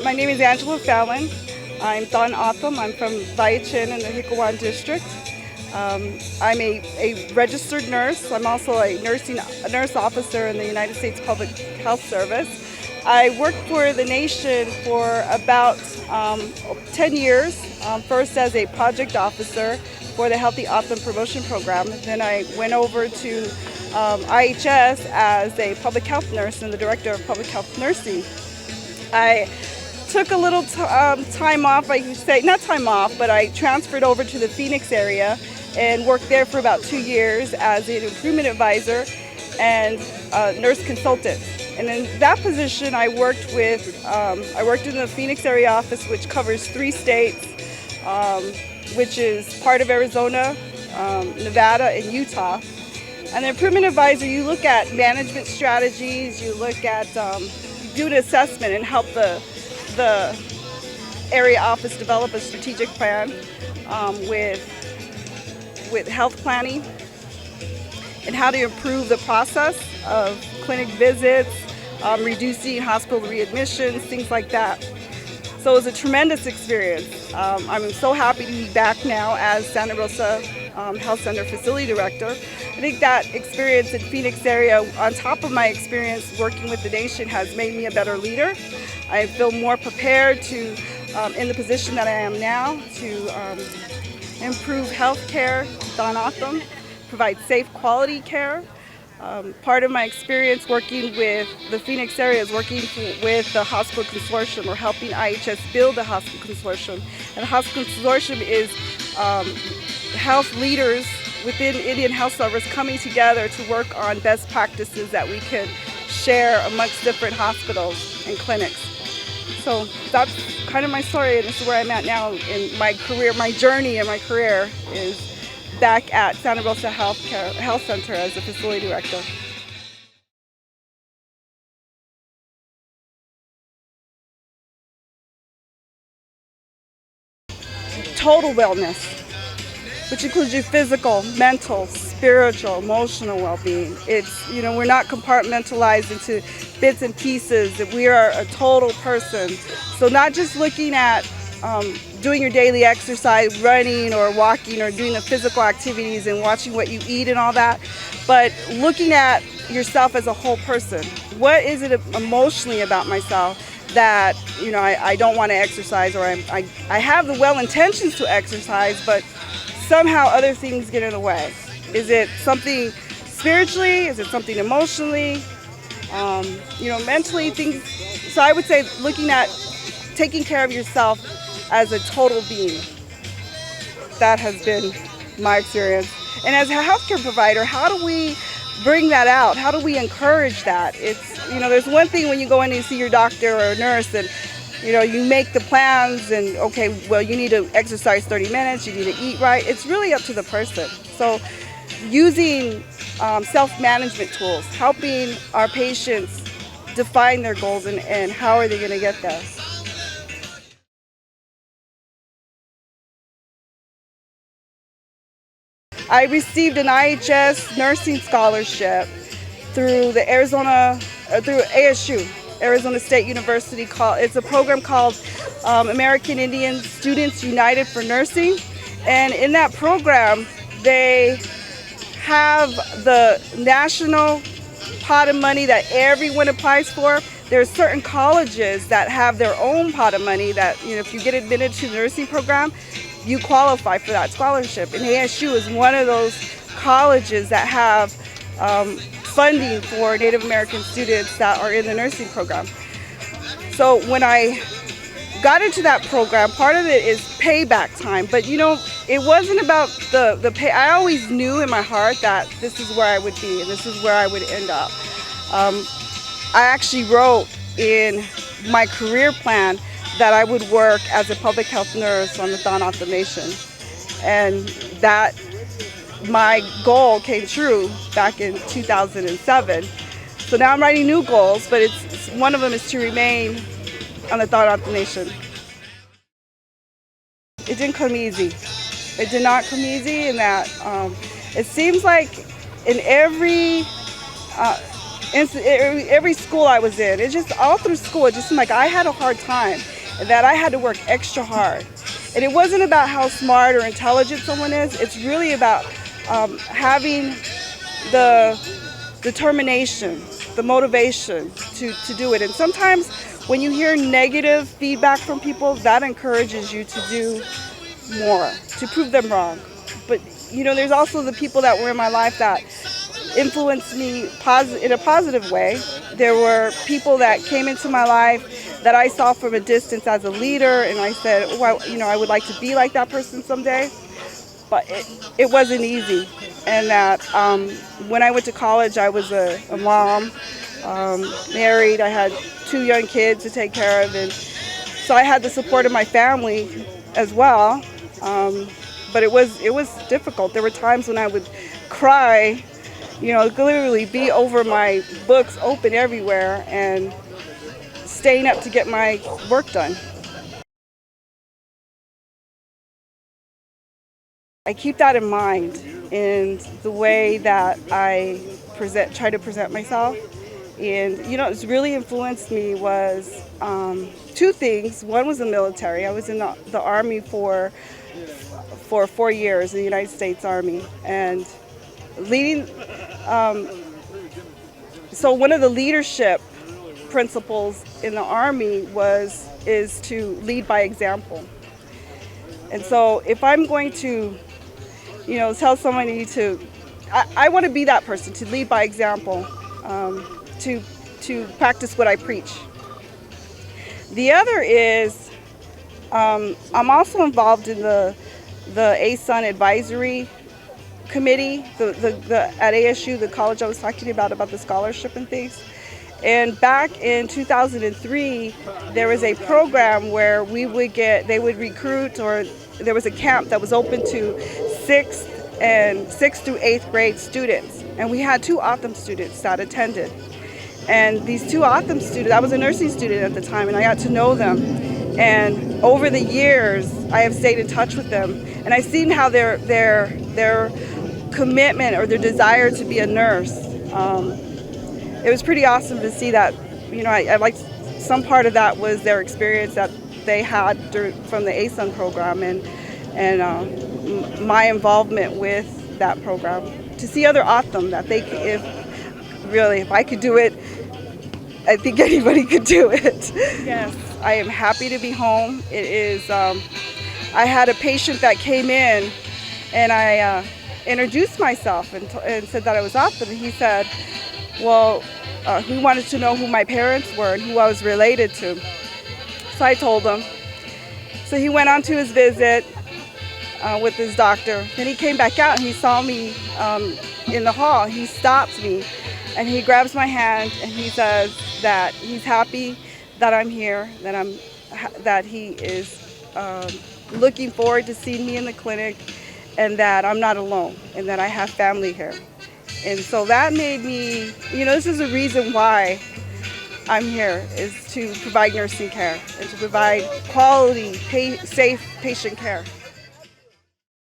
My name is Angela Fallon. I'm Tohono. I'm from Vaichin in the Hikuwan district. I'm a registered nurse. I'm also a nurse officer in the United States Public Health Service. I worked for the nation for about 10 years, first as a project officer for the Healthy Optum Promotion Program. Then I went over to IHS as a public health nurse and the director of public health nursing. I took a little time off, I could say, not time off, but I transferred over to the Phoenix area and worked there for about 2 years as an improvement advisor and nurse consultant. And in that position, I worked in the Phoenix area office, which covers 3 states, which is part of Arizona, Nevada, and Utah. And the improvement advisor, you look at management strategies, you look at, do an assessment and help the area office develop a strategic plan with health planning and how to improve the process of clinic visits, reducing hospital readmissions, things like that. So it was a tremendous experience. I'm so happy to be back now as Santa Rosa Health Center Facility Director. I think that experience in Phoenix area, on top of my experience working with the nation, has made me a better leader. I feel more prepared to, in the position that I am now, to improve health care, Tohono, provide safe quality care. Part of my experience working with the Phoenix area is working with the hospital consortium, or helping IHS build the hospital consortium. And the hospital consortium is health leaders within Indian Health Service coming together to work on best practices that we could share amongst different hospitals and clinics. So that's kind of my story, and this is where I'm at now in my career. My journey in my career is back at Santa Rosa Health Center as a facility director. Total wellness, which includes your physical, mental, spiritual, emotional well-being. It's, we're not compartmentalized into bits and pieces. We are a total person. So not just looking at doing your daily exercise, running or walking or doing the physical activities and watching what you eat and all that, but looking at yourself as a whole person. What is it emotionally about myself that I don't want to exercise, or I have the well intentions to exercise, but somehow other things get in the way? Is it something spiritually? Is it something emotionally? Mentally, things. So I would say looking at taking care of yourself as a total being. That has been my experience. And as a healthcare provider, how do we bring that out? How do we encourage that? It's, there's one thing when you go in and see your doctor or nurse and, you make the plans and, okay, well, you need to exercise 30 minutes, you need to eat right. It's really up to the person. So using self-management tools, helping our patients define their goals and how are they going to get there. I received an IHS nursing scholarship through the through ASU, Arizona State University. It's a program called American Indian Students United for Nursing. And in that program, they have the national pot of money that everyone applies for. There are certain colleges that have their own pot of money that, if you get admitted to the nursing program, you qualify for that scholarship. And ASU is one of those colleges that have funding for Native American students that are in the nursing program. So when I got into that program, part of it is payback time. But it wasn't about the pay. I always knew in my heart that this is where I would be and this is where I would end up. I actually wrote in my career plan that I would work as a public health nurse on the Tohono Nation. And that my goal came true back in 2007. So now I'm writing new goals, but one of them is to remain on the Tohono Nation. It didn't come easy. It did not come easy in that it seems like in every school I was in, it's just all through school, it just seemed like I had a hard time. and that I had to work extra hard. And it wasn't about how smart or intelligent someone is. It's really about having the determination, the motivation to do it. And sometimes when you hear negative feedback from people, that encourages you to do more, to prove them wrong. But there's also the people that were in my life that influenced me in a positive way. There were people that came into my life that I saw from a distance as a leader, and I said, I would like to be like that person someday. But it wasn't easy. And that when I went to college, I was a mom, married. I had 2 young kids to take care of, and so I had the support of my family as well. But it was difficult. There were times when I would cry, literally be over my books open everywhere and staying up to get my work done. I keep that in mind in the way that I try to present myself. And what's really influenced me was 2 things. One was the military. I was in the Army for 4 years in the United States Army, and leading. So one of the leadership principles in the Army is to lead by example. And so if I'm going to tell somebody I want to be that person, to lead by example, to practice what I preach. The other is I'm also involved in the ASUN advisory committee, at ASU, the college I was talking about the scholarship and things. And back in 2003, there was a program where they would recruit, or there was a camp that was open to 6th through 8th grade students. And we had 2 Autumn students that attended. And these 2 Autumn students, I was a nursing student at the time, and I got to know them. And over the years, I have stayed in touch with them. And I've seen how their commitment or their desire to be a nurse, it was pretty awesome to see that. I liked some part of that was their experience that they had from the ASUN program and my involvement with that program. To see other Autumn that if I could do it, I think anybody could do it. Yes, I am happy to be home. It is. I had a patient that came in, and I introduced myself and said that I was Autumn, and he said, well, he wanted to know who my parents were and who I was related to. So I told him. So he went on to his visit with his doctor. Then he came back out and he saw me in the hall. He stops me and he grabs my hand and he says that he's happy that I'm here, that he is looking forward to seeing me in the clinic, and that I'm not alone, and that I have family here. And so that made me, this is the reason why I'm here, is to provide nursing care and to provide quality, safe patient care.